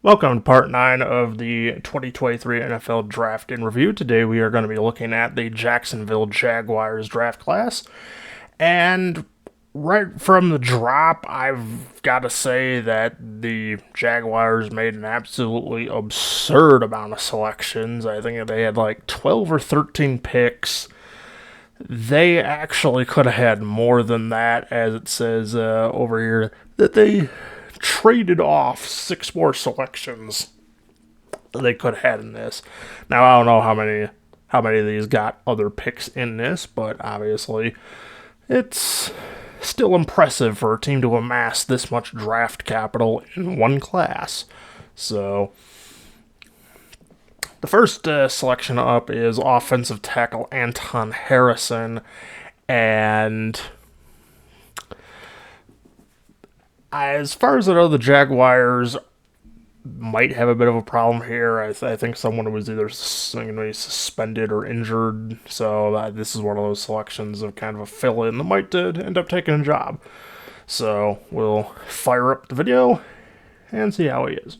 Welcome to part 9 of the 2023 NFL Draft in Review. Today we are going to be looking at the Jacksonville Jaguars draft class. And right from the drop, I've got to say that the Jaguars made an absolutely absurd amount of selections. I think they had like 12 or 13 picks. They actually could have had more than that, as it says over here, that they traded off 6 more selections they could have had in this. Now I don't know how many of these got other picks in this, but obviously it's still impressive for a team to amass this much draft capital in one class. So the first selection up is offensive tackle Anton Harrison, and as far as I know, the Jaguars might have a bit of a problem here. I think someone was either suspended or injured, so this is one of those selections of kind of a fill-in that might end up taking a job. So we'll fire up the video and see how he is.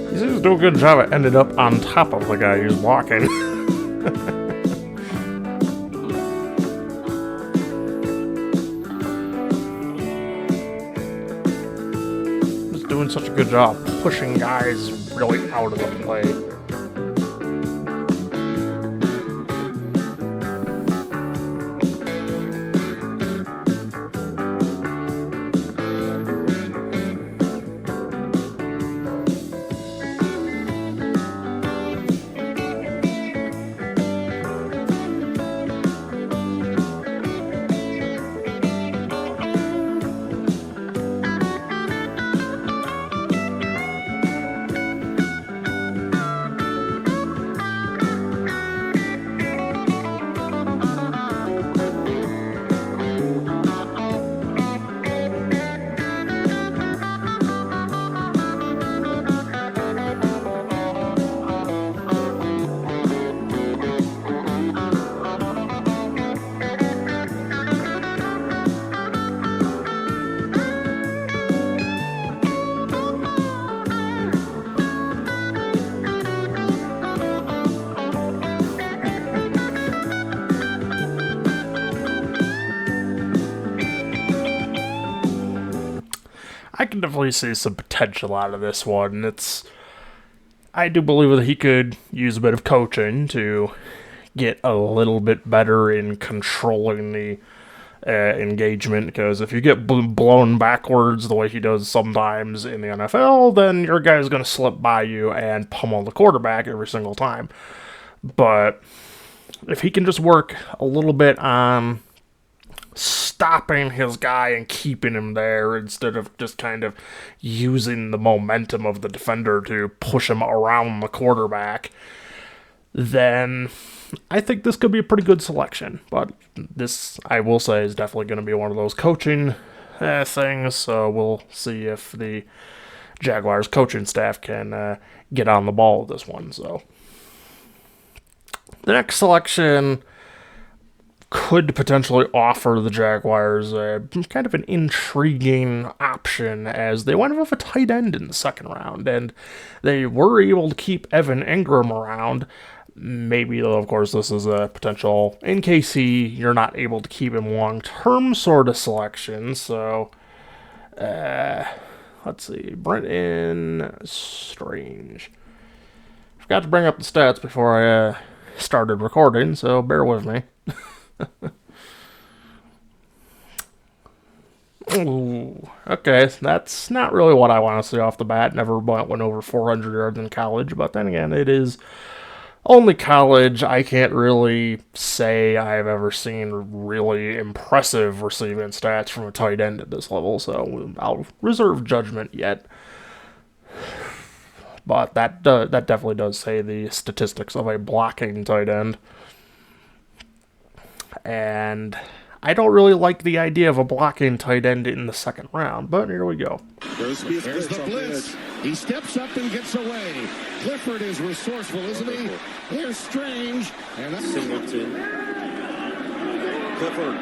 He seems to do a good job at ended up on top of the guy who's walking. Just doing such a good job pushing guys really out of the play. I can definitely see some potential out of this one. I do believe that he could use a bit of coaching to get a little bit better in controlling the engagement, because if you get blown backwards the way he does sometimes in the NFL, then your guy's going to slip by you and pummel the quarterback every single time. But if he can just work a little bit on stopping his guy and keeping him there instead of just kind of using the momentum of the defender to push him around the quarterback, then I think this could be a pretty good selection. But this, I will say, is definitely going to be one of those coaching things, so we'll see if the Jaguars coaching staff can get on the ball with this one. So the next selection could potentially offer the Jaguars kind of an intriguing option, as they went with a tight end in the second round, and they were able to keep Evan Ingram around. Maybe, though, of course, this is a potential, in case you're not able to keep him long-term sort of selection. So, let's see, Brenton Strange. Forgot to bring up the stats before I started recording, so bear with me. Ooh, okay, that's not really what I want to see off the bat. Never went over 400 yards in college, but then again, it is only college, I can't really say I've ever seen really impressive receiving stats from a tight end at this level, so I'll reserve judgment yet. But that definitely does say the statistics of a blocking tight end. And I don't really like the idea of a blocking tight end in the second round, but here we go. There's the blitz. He steps up and gets away. Clifford is resourceful, isn't he? Here's Strange. And that's Singleton. Clifford.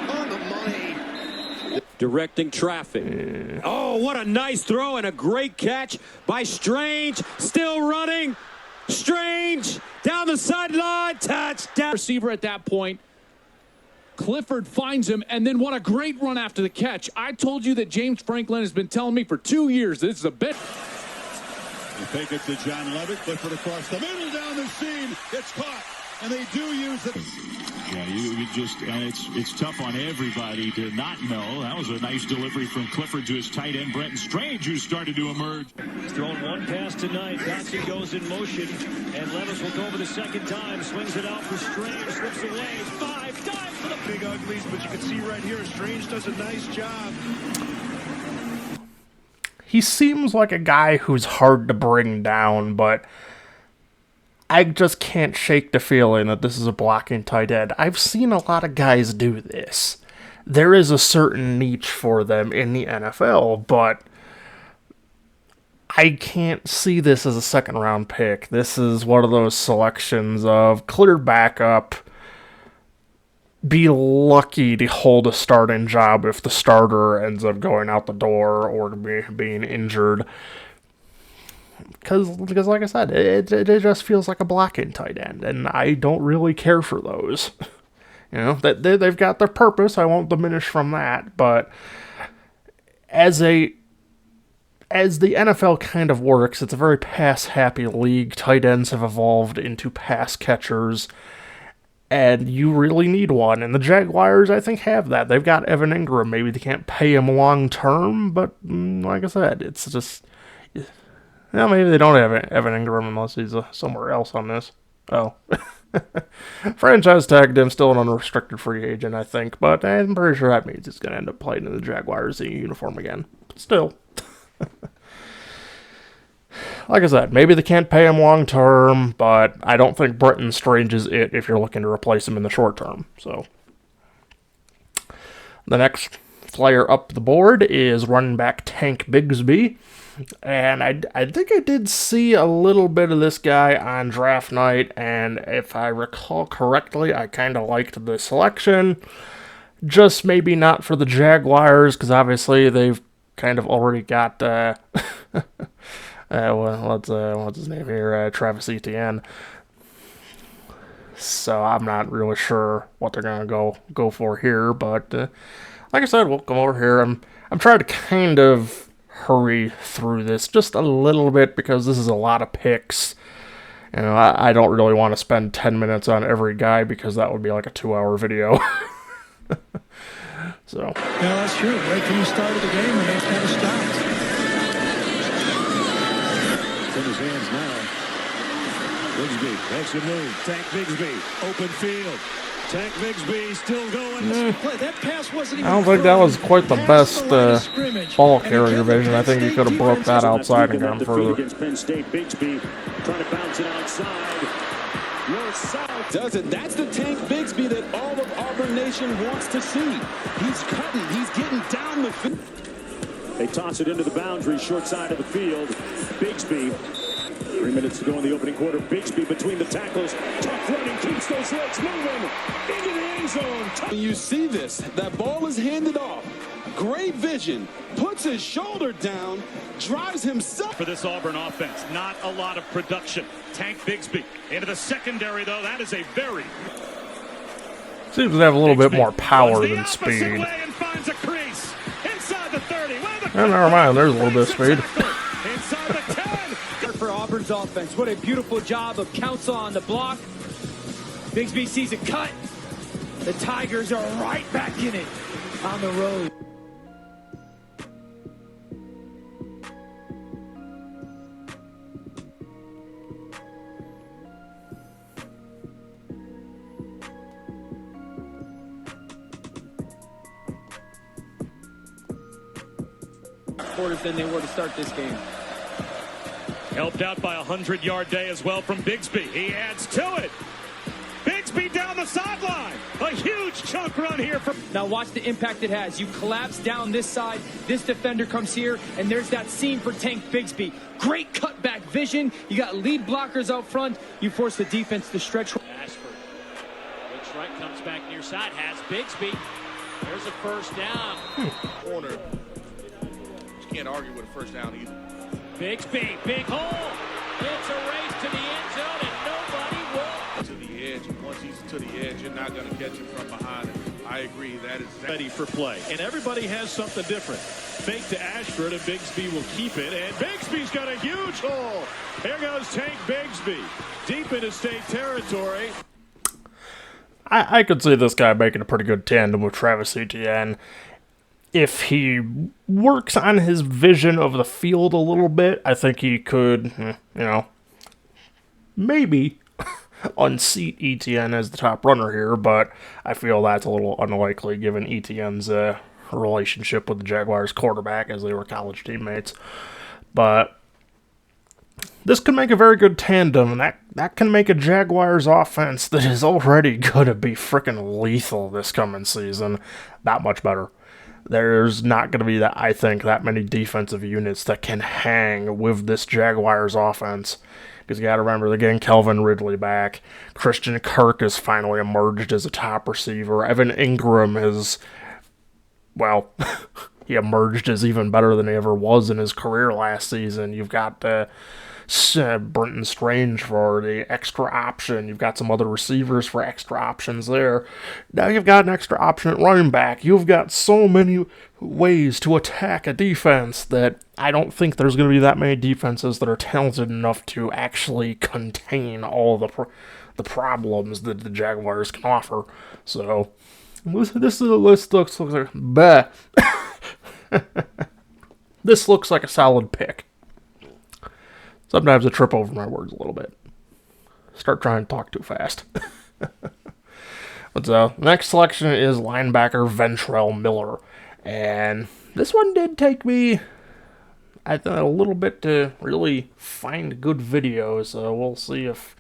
On the money. Directing traffic. Oh, what a nice throw and a great catch by Strange. Still running. Strange down the sideline. Touchdown. Receiver at that point. Clifford finds him, and then what a great run after the catch. I told you that James Franklin has been telling me for 2 years this is a bit. You take it to John Levitt. Clifford across the middle down the seam. It's caught, and they do use it. Yeah, you just, it's tough on everybody to not know. That was a nice delivery from Clifford to his tight end, Brenton Strange, who started to emerge. He's thrown one pass tonight. Dotson goes in motion, and Levis will go for the second time. Swings it out for Strange, slips away. It's 5 times for the big uglies, but you can see right here, Strange does a nice job. He seems like a guy who's hard to bring down, but I just can't shake the feeling that this is a blocking tight end. I've seen a lot of guys do this. There is a certain niche for them in the NFL, but I can't see this as a second round pick. This is one of those selections of clear backup, be lucky to hold a starting job if the starter ends up going out the door or being injured. Because like I said, it just feels like a blocking tight end, and I don't really care for those. You know, they've got their purpose, I won't diminish from that, but as the NFL kind of works, it's a very pass-happy league. Tight ends have evolved into pass catchers, and you really need one, and the Jaguars, I think, have that. They've got Evan Ingram. Maybe they can't pay him long-term, but like I said, it's just... Well, maybe they don't have Evan Ingram unless he's somewhere else on this. Oh. Franchise tagged him, still an unrestricted free agent, I think, but I'm pretty sure that means he's going to end up playing in the Jaguars uniform again. But still. Like I said, maybe they can't pay him long term, but I don't think Brenton Strange is it if you're looking to replace him in the short term. So, the next player up the board is running back Tank Bigsby. And I think I did see a little bit of this guy on draft night, and if I recall correctly, I kind of liked the selection. Just maybe not for the Jaguars, because obviously they've kind of already got, what's his name here, Travis Etienne. So I'm not really sure what they're going to go for here, but like I said, we'll come over here. I'm trying to kind of hurry through this just a little bit because this is a lot of picks. You know, I don't really want to spend 10 minutes on every guy because that would be like a 2-hour video. So. Yeah, that's true. Right from the start of the game, and they've kind of stopped. It's in his hands now. Bigsby makes a move. Tank Bigsby, open field. Tank Bigsby still going. That pass wasn't even I don't think that was quite the best ball carrier vision. I think he could have broke that outside and gone further. Against Penn State, Bigsby trying to bounce it outside. North south. Does it? That's the Tank Bigsby that all of Auburn Nation wants to see. He's cutting. He's getting down the field. They toss it into the boundary, short side of the field. Bigsby. 3 minutes to go in the opening quarter. Bigsby between the tackles. Tough running, keeps those legs moving into the end zone. You see this. That ball is handed off. Great vision. Puts his shoulder down. Drives himself. For this Auburn offense, not a lot of production. Tank Bigsby into the secondary, though. That is a very... Seems to have a little bit more power than speed. And finds a crease. Inside the 30. Oh, never mind. There's a little bit of speed. Inside the 10. For Auburn's offense. What a beautiful job of Council on the block. Bigsby sees a cut. The Tigers are right back in it on the road. quarters than they were to start this game. Helped out by a 100-yard day as well from Bigsby. He adds to it. Bigsby down the sideline. A huge chunk run here for... Now watch the impact it has. You collapse down this side. This defender comes here, and there's that seam for Tank Bigsby. Great cutback vision. You got lead blockers out front. You force the defense to stretch. Ashford looks right, comes back near side, has Bigsby. There's a first down. Corner. You can't argue with a first down either. Bigsby, big hole. It's a race to the end zone, and nobody will. To the edge, and once he's to the edge, you're not going to catch him from behind. I agree, that is ready for play. And everybody has something different. Fake to Ashford, and Bigsby will keep it. And Bigsby's got a huge hole. Here goes Tank Bigsby, deep into state territory. I could see this guy making a pretty good tandem with Travis Etienne. If he works on his vision of the field a little bit, I think he could, maybe unseat Etienne as the top runner here, but I feel that's a little unlikely given Etienne's relationship with the Jaguars quarterback as they were college teammates. But this could make a very good tandem, and that can make a Jaguars offense that is already going to be freaking lethal this coming season that much better. There's not going to be, I think, that many defensive units that can hang with this Jaguars offense. Because you got to remember, they're getting Kelvin Ridley back. Christian Kirk has finally emerged as a top receiver. Evan Ingram has, well, he emerged as even better than he ever was in his career last season. You've got Brenton Strange for the extra option. You've got some other receivers for extra options there. Now you've got an extra option at running back. You've got so many ways to attack a defense that I don't think there's going to be that many defenses that are talented enough to actually contain all the problems that the Jaguars can offer. So this looks like bleh. This looks like a solid pick. Sometimes I trip over my words a little bit. Start trying to talk too fast. But so, next selection is linebacker Ventrell Miller. And this one did take me, I think, a little bit to really find good videos. So we'll see if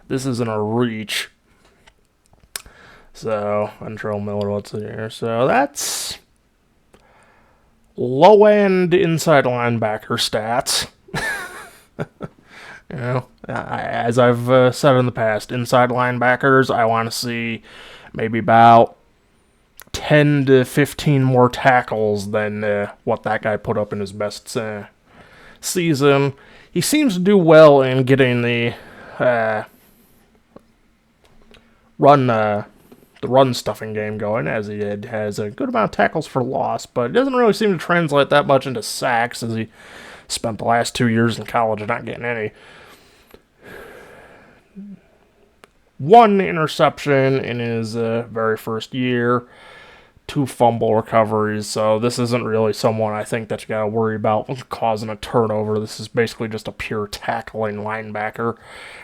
this isn't a reach. So, Ventrell Miller, let's see here. So that's low-end inside linebacker stats. As I've said in the past, inside linebackers, I want to see maybe about 10 to 15 more tackles than what that guy put up in his best season. He seems to do well in getting the run stuffing game going, as he has a good amount of tackles for loss, but it doesn't really seem to translate that much into sacks, as he spent the last 2 years in college not getting any. One interception in his very first year, 2 fumble recoveries, so this isn't really someone I think that you gotta worry about causing a turnover. This is basically just a pure tackling linebacker,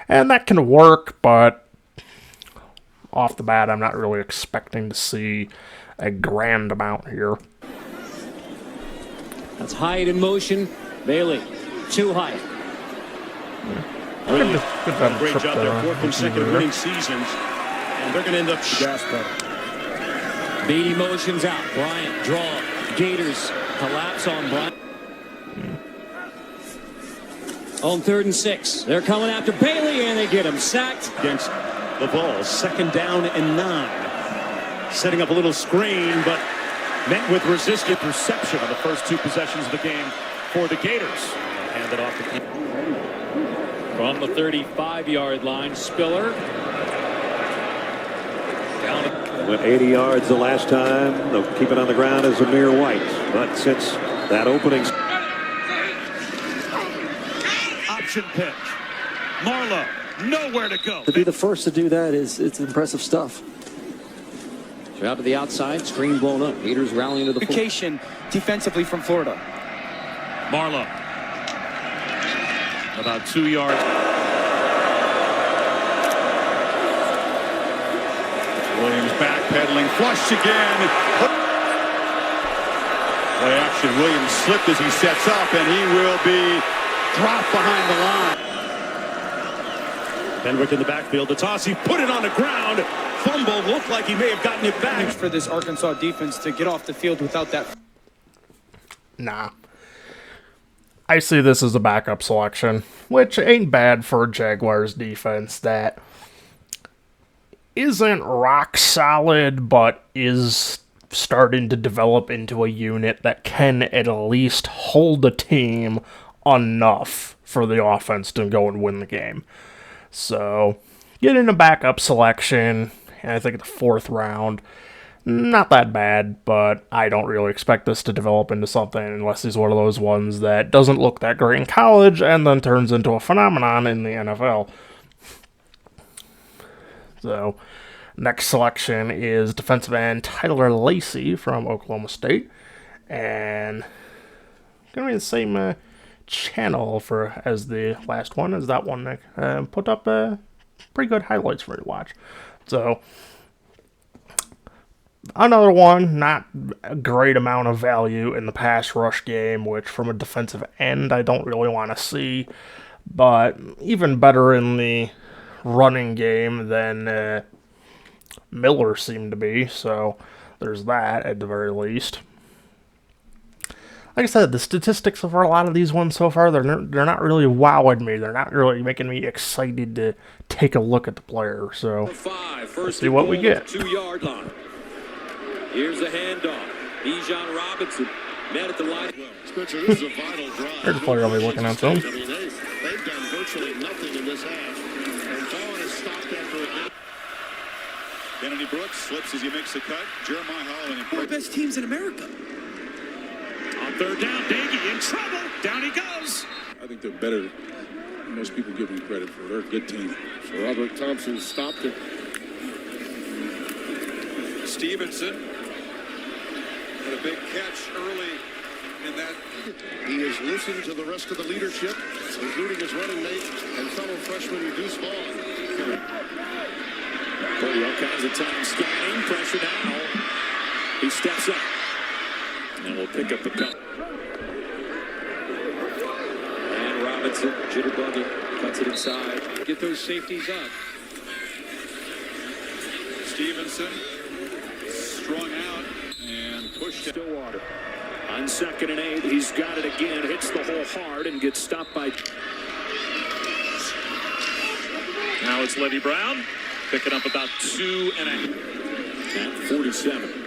and that can work, but off the bat, I'm not really expecting to see a grand amount here. That's Hyatt in motion. Bailey, to Hyatt. Great job there. 4 consecutive winning seasons. And they're going to end up Beatty motions out. Bryant, draw. Gators collapse on Bryant. On 3rd and 6. They're coming after Bailey, and they get him sacked. Against the Vols. 2nd down and 9. Setting up a little screen, but met with resistant reception on the first 2 possessions of the game for the Gators. Hand it off to from the 35-yard line. Spiller. Went 80 yards the last time. They'll keep it on the ground as Amir White. But since that opening... Option pitch. Marlowe, nowhere to go. To be the first to do that it's impressive stuff. Out to the outside, screen blown up. Gators rallying to the Education defensively from Florida. Marlowe. About 2 yards. Williams backpedaling, flushed again. Play action. Williams slipped as he sets up, and he will be dropped behind the line. Benwick in the backfield. The toss, he put it on the ground. Fumble, looked like he may have gotten it back. For this Arkansas defense to get off the field without that. Nah. I see this as a backup selection, which ain't bad for a Jaguars defense that isn't rock solid, but is starting to develop into a unit that can at least hold the team enough for the offense to go and win the game. So, getting a backup selection, I think in the 4th round, not that bad, but I don't really expect this to develop into something unless he's one of those ones that doesn't look that great in college and then turns into a phenomenon in the NFL. So, next selection is defensive end Tyler Lacey from Oklahoma State, and gonna be the same channel as the last one as that one. Put up pretty good highlights for you to watch. So another one, not a great amount of value in the pass rush game, which from a defensive end I don't really want to see, but even better in the running game than Miller seemed to be, so there's that at the very least. Like I said, the statistics for a lot of these ones so far, they're not really wowing me. They're not really making me excited to take a look at the player. So let's see what we get. 2-yard line. Here's a handoff. Bijan Robinson met at the line. Spencer, this is a vital drive. Here's the player I'll be looking at. So I mean, they've done virtually nothing in this half. And Bowen has stopped after it. Kennedy Brooks slips as he makes the cut. Jeremiah Holland. One of the best teams in America. On 3rd down, Daggy in trouble. Down he goes. I think they're better than most people give them credit for. They're a good team. So Robert Thompson stopped it. Stevenson had a big catch early in that. He has listened to the rest of the leadership, including his running mate and fellow freshman Deuce Vaughn. Plenty all kinds of time scanning. Pressure now. He steps up. And we'll pick up the cut. And Robinson, jitterbuggy, cuts it inside. Get those safeties up. Stevenson strung out and pushed it. Stillwater. On 2nd and 8, he's got it again. Hits the hole hard and gets stopped by. Now it's Levy Brown. Picking up about 2.5. At 47.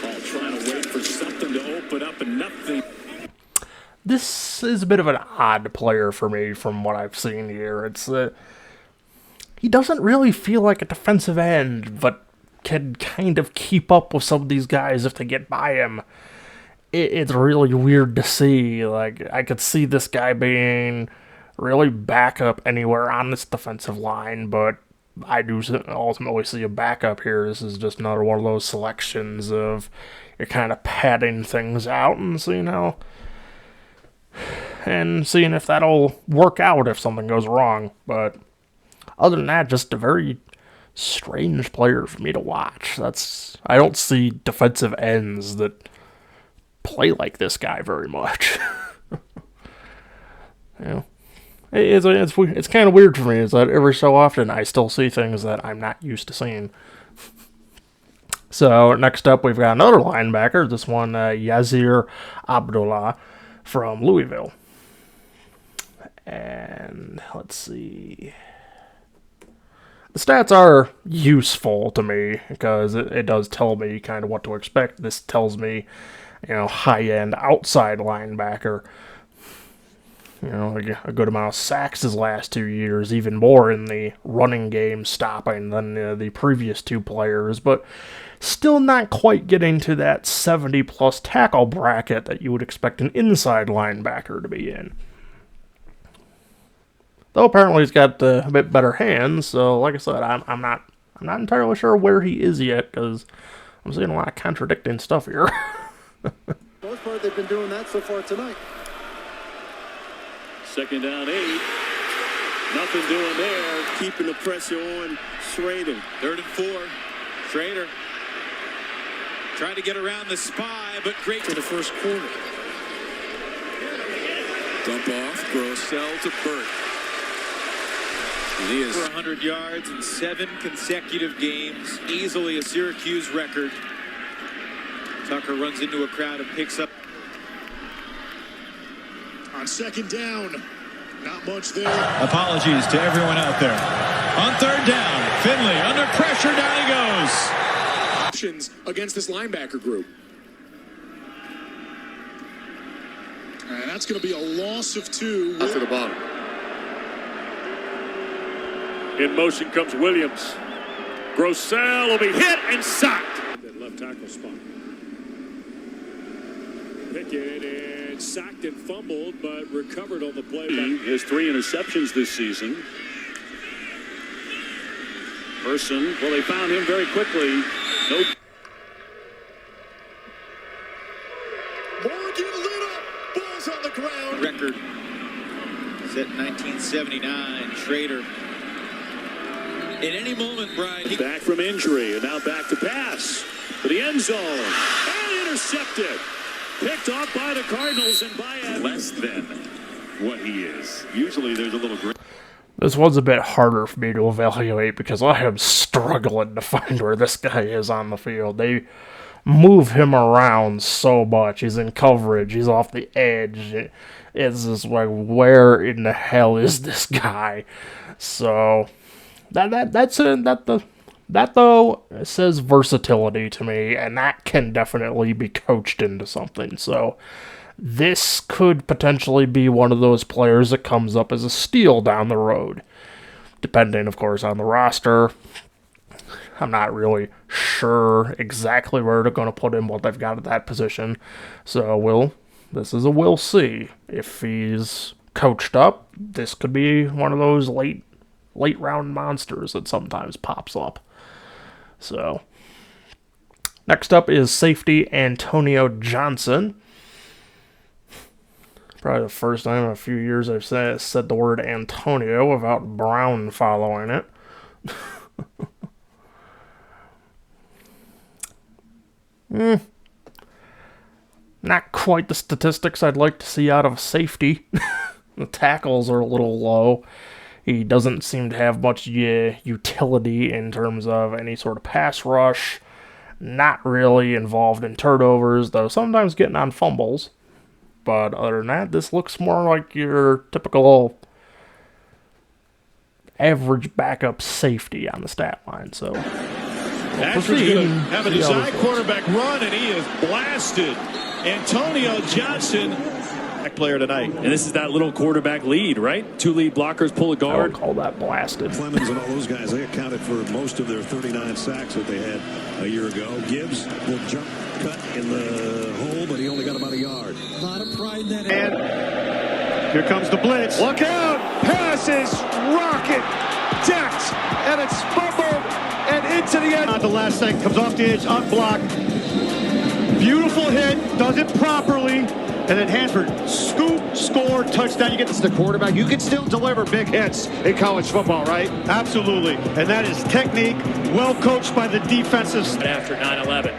All trying to wait for something to open up and nothing. this is a bit of an odd player for me from what I've seen here. It's he doesn't really feel like a defensive end, but can kind of keep up with some of these guys if they get by him. It's really weird to see. Like, I could see this guy being really backup anywhere on this defensive line, but I do ultimately see a backup here. This is just another one of those selections of you're kind of padding things out and seeing if that'll work out if something goes wrong. But other than that, just a very strange player for me to watch. I don't see defensive ends that play like this guy very much. It's kind of weird for me is that every so often I still see things that I'm not used to seeing. So next up we've got another linebacker, this one Yazir Abdullah from Louisville. And let's see. The stats are useful to me because it does tell me kind of what to expect. This tells me, high-end outside linebacker. A good amount of sacks his last 2 years, even more in the running game stopping than the previous two players, but still not quite getting to that 70-plus tackle bracket that you would expect an inside linebacker to be in. Though apparently he's got a bit better hands, so like I said, I'm not entirely sure where he is yet, because I'm seeing a lot of contradicting stuff here. For the most part, they've been doing that so far tonight. 2nd down 8. Nothing doing there. Keeping the pressure on Schrader. 3rd and 4. Schrader Trying to get around the spy, but great for the first quarter. Dump off, Grossell to Burt. And he is for 100 yards in 7 consecutive games. Easily a Syracuse record. Tucker runs into a crowd and picks up. on second down. Not much there. Apologies to everyone out there. On third down, Finley under pressure, down he goes. Options against this linebacker group. And that's going to be a loss of 2. Up to the bottom. In motion comes Williams. Grossell will be hit and sacked. That left tackle spot. Pickett and sacked and fumbled, but recovered on the play. He has 3 interceptions this season. Person, well, they found him very quickly. Nope. Morgan lit up. Balls on the ground. Record set in 1979. Schrader. At any moment, Brian. Back from injury and now back to pass for the end zone. And intercepted. Picked off by the Cardinals and by less than what he is. Usually there's a little grit. This one's a bit harder for me to evaluate because I am struggling to find where this guy is on the field. They move him around so much. He's in coverage. He's off the edge. It's just like, where in the hell is this guy? So that though says versatility to me, and that can definitely be coached into something. So this could potentially be one of those players that comes up as a steal down the road, depending, of course, on the roster. I'm not really sure exactly where they're going to put him, what they've got at that position. So we'll see. If he's coached up, this could be one of those late round monsters that sometimes pops up. So next up is safety Antonio Johnson. Probably the first time in a few years I've said the word Antonio without Brown following it. Not quite the statistics I'd like to see out of safety. The tackles are a little low. He doesn't seem to have much utility in terms of any sort of pass rush. Not really involved in turnovers, though sometimes getting on fumbles. But other than that, this looks more like your typical average backup safety on the stat line. So Asher's going to have a design quarterback run, and he is blasted. Antonio Johnson, player tonight. And this is that little quarterback lead, right? 2 lead blockers pull a guard. I would call that blasted. Clemens and all those guys, they accounted for most of their 39 sacks that they had a year ago. Gibbs will jump cut in the hole, but he only got about a yard. A lot of pride in that. And here comes the blitz. Look out! Passes, rocket, decked, and it's fumbled and into the end. Not the last thing, comes off the edge, unblocked. Beautiful hit, does it properly. And then Hanford, scoop, score, touchdown. You get this to the quarterback. You can still deliver big hits in college football, right? Absolutely. And that is technique, well coached by the defensive. After 9/11.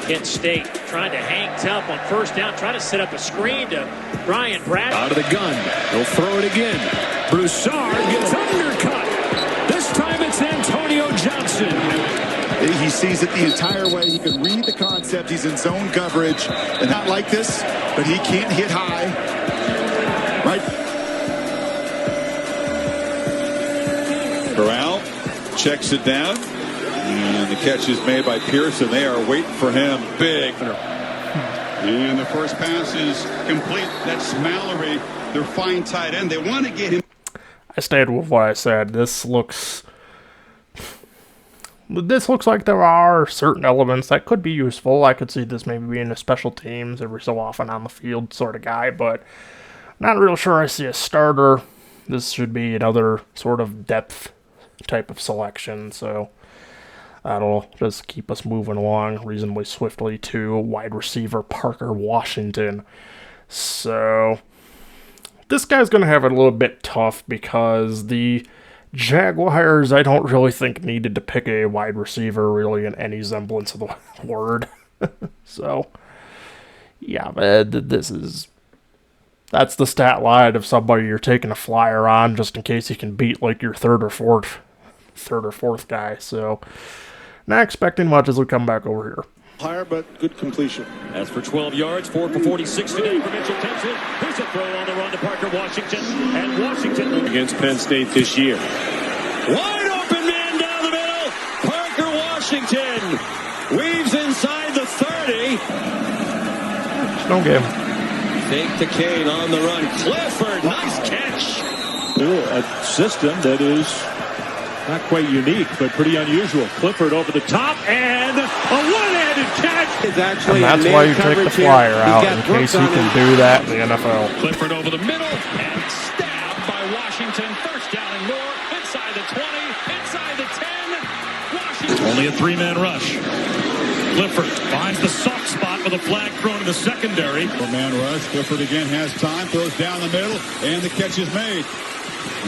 Kent State trying to hang tough on first down, trying to set up a screen to Brian Bradley. Out of the gun. He'll throw it again. Broussard gets undercut. This time it's Antonio Johnson. He sees it the entire way. He can read the concept. He's in zone coverage. And not like this, but he can't hit high. Right. Corral checks it down. And the catch is made by Pearson. They are waiting for him big. And the first pass is complete. That's Mallory, their fine tight end. They want to get him. I stayed with what I said. This looks like there are certain elements that could be useful. I could see this maybe being a special teams every so often on the field sort of guy, but not real sure I see a starter. This should be another sort of depth type of selection, so that'll just keep us moving along reasonably swiftly to wide receiver Parker Washington. So this guy's going to have it a little bit tough because the Jaguars, I don't really think needed to pick a wide receiver really in any semblance of the word. So, yeah, that's the stat line of somebody you're taking a flyer on just in case you can beat like your third or fourth guy. So, not expecting much as we come back over here. Higher, but good completion. As for 12 yards, 4 for 46 today for Mitchell Tensley. Here's a throw on the run to Parker Washington. And Washington against Penn State this year. Wide open man down the middle. Parker Washington weaves inside the 30. No game. Fake to Kane on the run. Clifford, nice catch. A system that is not quite unique, but pretty unusual. Clifford over the top, and a one-handed catch. And that's why you take the flyer out, in case you can do that in the NFL. Clifford over the middle, and stabbed by Washington. First down and more, inside the 20, inside the 10. Washington. Only a three-man rush. Clifford finds the soft spot with a flag thrown in the secondary. Four-man rush. Clifford again has time, throws down the middle, and the catch is made.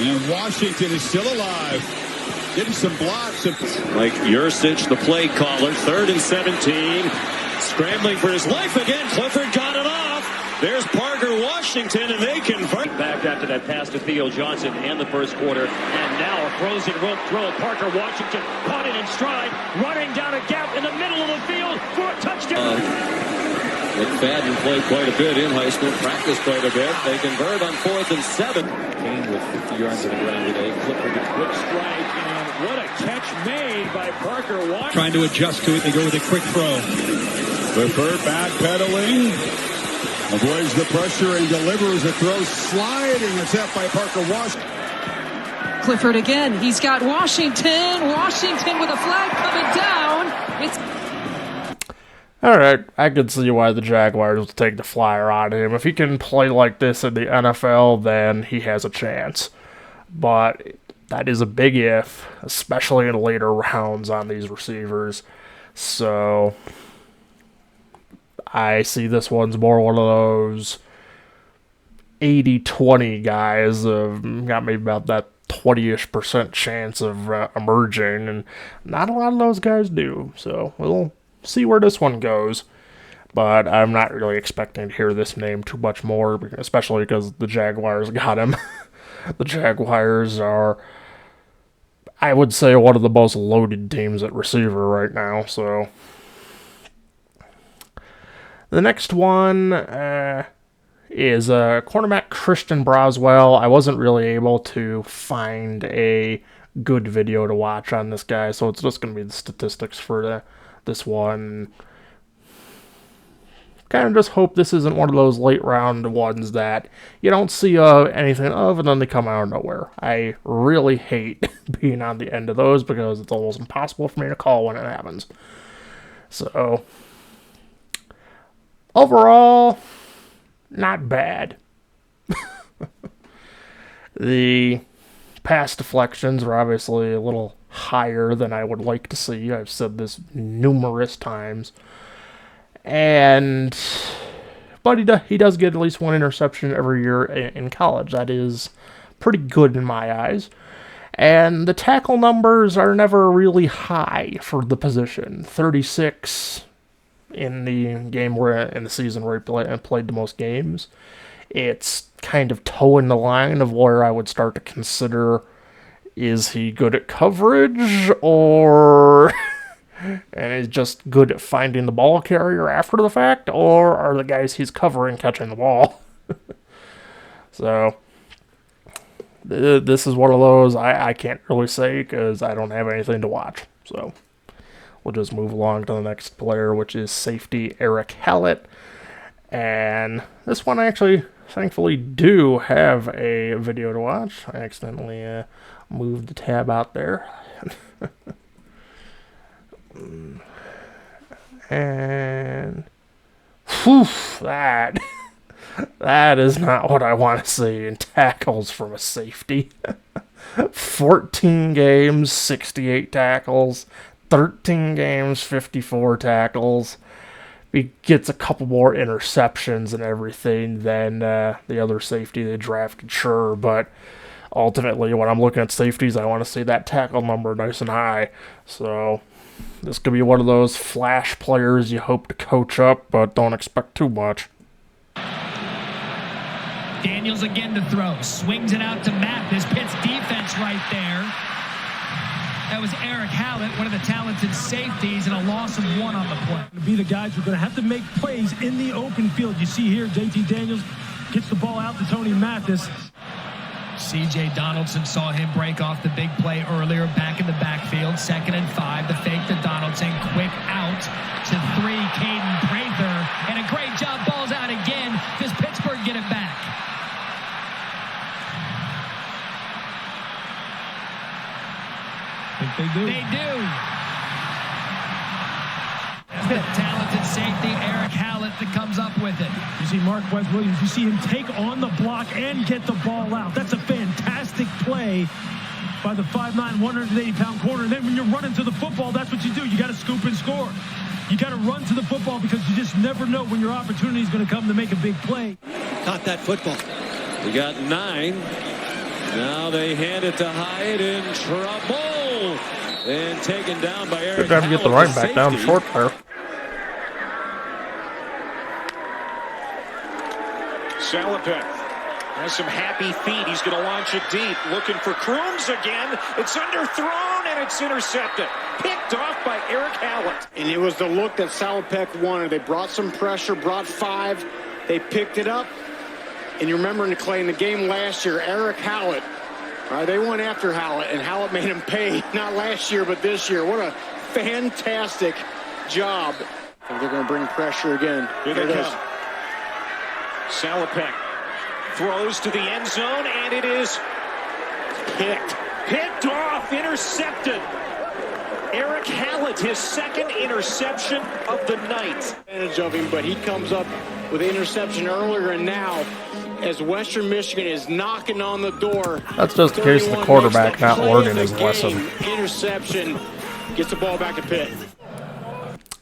And Washington is still alive. Getting some blocks. Mike Yursich, the play caller, 3rd and 17. Scrambling for his life again. Clifford got it off. There's Parker Washington, and they convert. Back after that pass to Theo Johnson in the first quarter. And now a frozen rope throw. Parker Washington caught it in stride, running down a gap in the middle of the field for a touchdown. McFadden played quite a bit in high school, practiced quite a bit. They convert on 4th and 7. Kane with 50 yards to the ground today. Clifford a quick strike, and what a catch made by Parker Washington. Trying to adjust to it, they go with a quick throw. Clifford backpedaling. Avoids the pressure and delivers a throw sliding. It's up by Parker Washington. Clifford again. He's got Washington. Washington with a flag coming down. It's Alright, I can see why the Jaguars will take the flyer on him. If he can play like this in the NFL, then he has a chance. But that is a big if, especially in later rounds on these receivers. So I see this one's more one of those 80-20 guys of got maybe about that 20-ish% chance of emerging, and not a lot of those guys do. So we'll see where this one goes, but I'm not really expecting to hear this name too much more, especially because the Jaguars got him. The Jaguars are, I would say, one of the most loaded teams at receiver right now. So the next one is cornerback Christian Broswell. I wasn't really able to find a good video to watch on this guy, so it's just going to be the statistics for this one. Kind of just hope this isn't one of those late round ones that you don't see anything of and then they come out of nowhere. I really hate being on the end of those because it's almost impossible for me to call when it happens. So overall, not bad. The pass deflections are obviously a little higher than I would like to see. I've said this numerous times. But he does get at least one interception every year in college. That is pretty good in my eyes. And the tackle numbers are never really high for the position. 36 in the season where he played the most games. It's kind of toeing the line of where I would start to consider, is he good at coverage, or and he's just good at finding the ball carrier after the fact, or are the guys he's covering catching the ball? So this is one of those I can't really say because I don't have anything to watch. So we'll just move along to the next player, which is safety Eric Hallett. And this one I actually, thankfully, do have a video to watch. I accidentally moved the tab out there. And whew, that is not what I want to see in tackles from a safety. 14 games, 68 tackles. 13 games, 54 tackles. He gets a couple more interceptions and everything than the other safety they drafted, sure, but ultimately, when I'm looking at safeties, I want to see that tackle number nice and high. So this could be one of those flash players you hope to coach up, but don't expect too much. Daniels again to throw. Swings it out to Mathis. Pitt's defense right there. That was Eric Hallett, one of the talented safeties, and a loss of 1 on the play. To be the guys who are going to have to make plays in the open field. You see here, JT Daniels gets the ball out to Tony Mathis. C.J. Donaldson saw him break off the big play earlier, back in the backfield. 2nd and 5. The fake to Donaldson. Quick out to 3. Caden Prather. And a great job. Ball's out again. Does Pittsburgh get it back? I think they do. They do. The talented safety, Eric Hallett, that comes up with it. You see Marquez Williams, you see him take on the block and get the ball out. That's a fantastic play by the 5'9", 180-pound corner. And then when you're running to the football, that's what you do. You got to scoop and score. You got to run to the football because you just never know when your opportunity is going to come to make a big play. Caught that football. We got 9. Now they hand it to Hyatt in trouble. And taken down by Eric. Good job to get the running back down short there. Salopek has some happy feet. He's going to launch it deep. Looking for Crooms again. It's underthrown and it's intercepted. Picked off by Eric Hallett. And it was the look that Salopek wanted. They brought some pressure, brought 5. They picked it up. And you remember, Clay, in the game last year, Eric Hallett, they went after Hallett, and Hallett made him pay, not last year, but this year. What a fantastic job. And they're going to bring pressure again. Here they come. Salopek throws to the end zone, and it is picked off, intercepted. Eric Hallett, his 2nd interception of the night. Advantage of him, but he comes up with the interception earlier, and now, as Western Michigan is knocking on the door. That's just in case the quarterback not learning his lesson. Interception, gets the ball back to Pitt.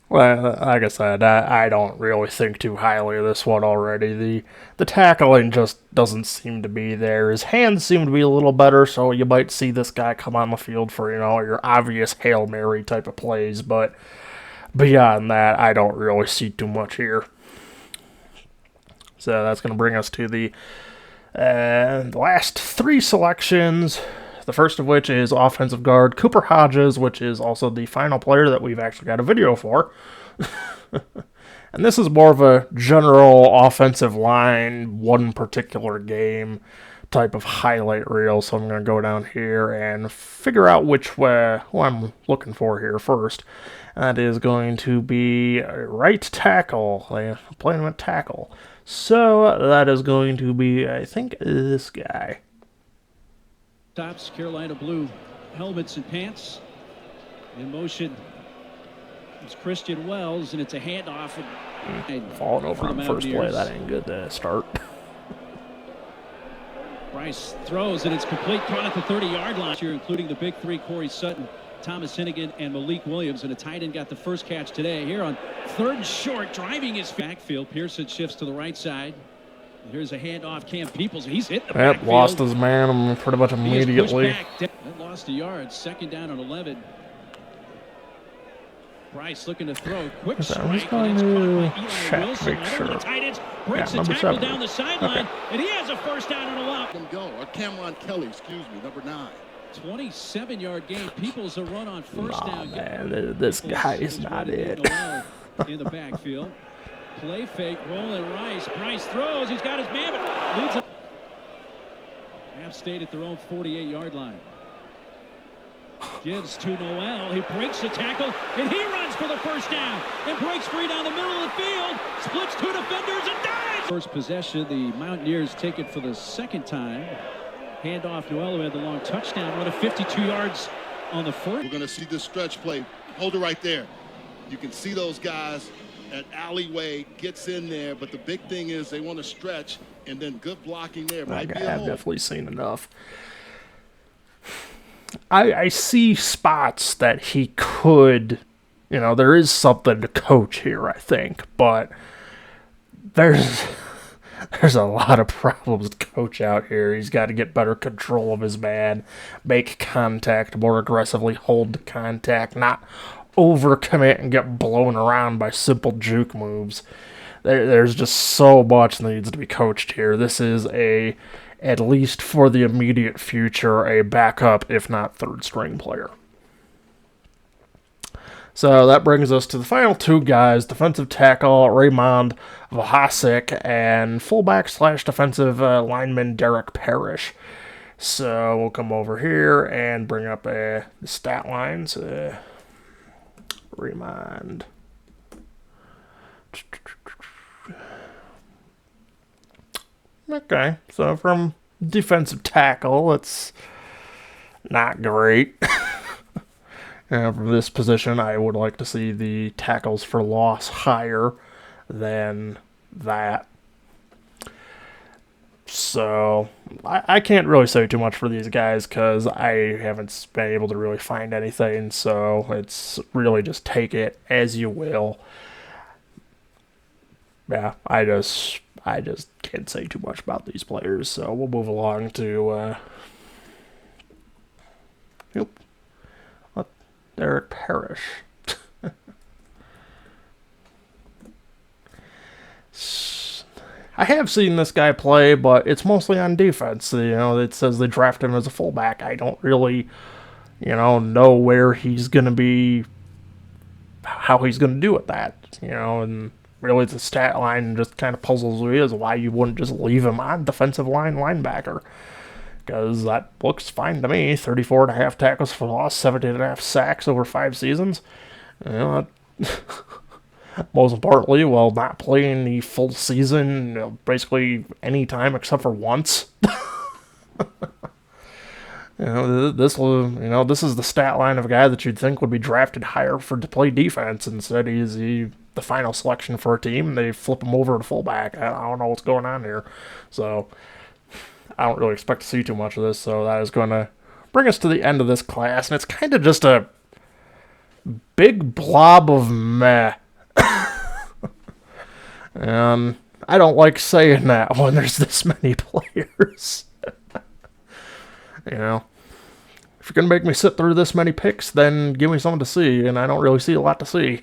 Well, like I said, I don't really think too highly of this one already. The tackling just doesn't seem to be there. His hands seem to be a little better, so you might see this guy come on the field for, your obvious Hail Mary type of plays, but beyond that, I don't really see too much here. So that's going to bring us to the last 3 selections. The first of which is offensive guard Cooper Hodges, which is also the final player that we've actually got a video for. And this is more of a general offensive line, one particular game type of highlight reel. So I'm going to go down here and figure out who I'm looking for here first. That is going to be right tackle, playing with tackle. So that is going to be, I think, this guy. Tops, Carolina blue helmets and pants. In motion, it's Christian Wells, and it's a handoff. Falling over on the first play, that ain't good to start. Bryce throws, and it's complete product the 30-yard line here, including the big 3, Corey Sutton, Thomas Hennigan, and Malik Williams. And a tight end got the first catch today. Here on 3rd short, driving his backfield. Pearson shifts to the right side. Here's a handoff. Cam Peoples. He's hit the backfield. Lost his man pretty much immediately. That lost a yard. 2nd down and 11. Bryce looking to throw. Quick strike. I'm just going to check, make sure. Breaks the tackle down the sideline, and he has a first down and a long. Or Cameron Kelly, excuse me, number 9. 27-yard gain. Peoples a run on first down. Man, this guy is not it. In the backfield. Play fake, rolling Rice. Bryce throws. He's got his man, but leads it. App State at their own 48-yard line. Gives to Noel. He breaks the tackle, and he runs for the first down and breaks free down the middle of the field. Splits 2 defenders and dives. First possession, the Mountaineers take it for the 2nd time. Handoff Noel, who had the long touchdown run of 52 yards on the first. We're going to see this stretch play. Hold it right there. You can see those guys. That alleyway gets in there, but the big thing is they want to stretch, and then good blocking there. I've definitely seen enough. I see spots that he could, there is something to coach here, I think, but there's there's a lot of problems with coach out here. He's got to get better control of his man, make contact more aggressively, hold the contact, not overcommit and get blown around by simple juke moves. There's just so much that needs to be coached here. This is at least for the immediate future, a backup, if not third string player. So that brings us to the final two guys, defensive tackle Raymond Vahasik and fullback / defensive lineman Derek Parrish. So we'll come over here and bring up the stat lines. Raymond. Okay, so from defensive tackle, it's not great. For this position, I would like to see the tackles for loss higher than that. So I can't really say too much for these guys because I haven't been able to really find anything. So it's really just take it as you will. Yeah, I just can't say too much about these players. So we'll move along to Derek Parrish. I have seen this guy play, but it's mostly on defense. It says they draft him as a fullback. I don't really, know where he's going to be, how he's going to do with that. And really the stat line just kind of puzzles me as why you wouldn't just leave him on defensive line linebacker. Because that looks fine to me. 34.5 tackles for loss, 17.5 sacks over 5 seasons. Most importantly, while not playing the full season, basically any time except for once. This is the stat line of a guy that you'd think would be drafted higher to play defense. Instead, he's the final selection for a team, and they flip him over to fullback. I don't know what's going on here. So I don't really expect to see too much of this, so that is going to bring us to the end of this class, and it's kind of just a big blob of meh. And I don't like saying that when there's this many players. If you're going to make me sit through this many picks, then give me something to see, and I don't really see a lot to see.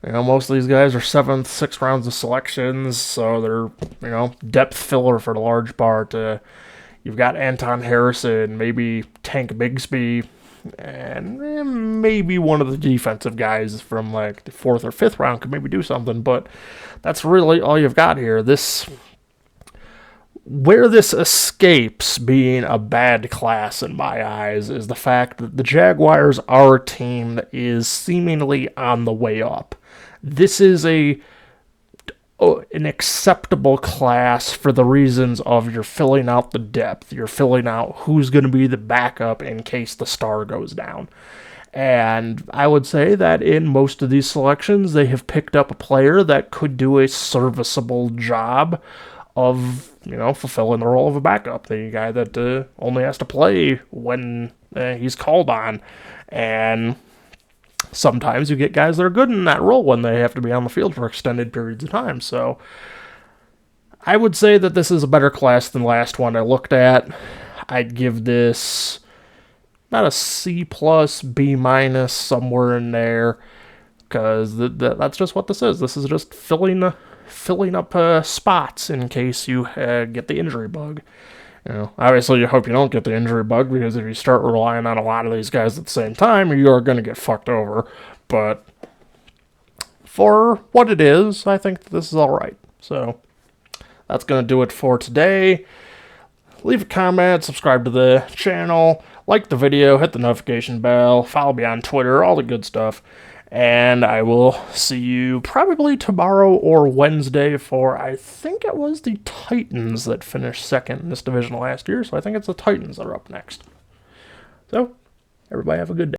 Most of these guys are 7th, 6th rounds of selections, so they're, depth filler for the large part. You've got Anton Harrison, maybe Tank Bigsby, and maybe one of the defensive guys from like the 4th or 5th round could maybe do something, but that's really all you've got here. Where this escapes being a bad class in my eyes is the fact that the Jaguars are a team that is seemingly on the way up. This is an acceptable class for the reasons of you're filling out the depth. You're filling out who's going to be the backup in case the star goes down. And I would say that in most of these selections, they have picked up a player that could do a serviceable job of, fulfilling the role of a backup. The guy that only has to play when he's called on. And sometimes you get guys that are good in that role when they have to be on the field for extended periods of time. So I would say that this is a better class than the last one I looked at. I'd give this about a C+, B-, somewhere in there, because that's just what this is. This is just filling up spots in case you get the injury bug. Obviously you hope you don't get the injury bug, because if you start relying on a lot of these guys at the same time, you are going to get fucked over. But for what it is, I think that this is all right. So that's going to do it for today. Leave a comment, subscribe to the channel, like the video, hit the notification bell, follow me on Twitter, all the good stuff. And I will see you probably tomorrow or Wednesday for, I think it was the Titans that finished second in this division last year. So I think it's the Titans that are up next. So, everybody have a good day.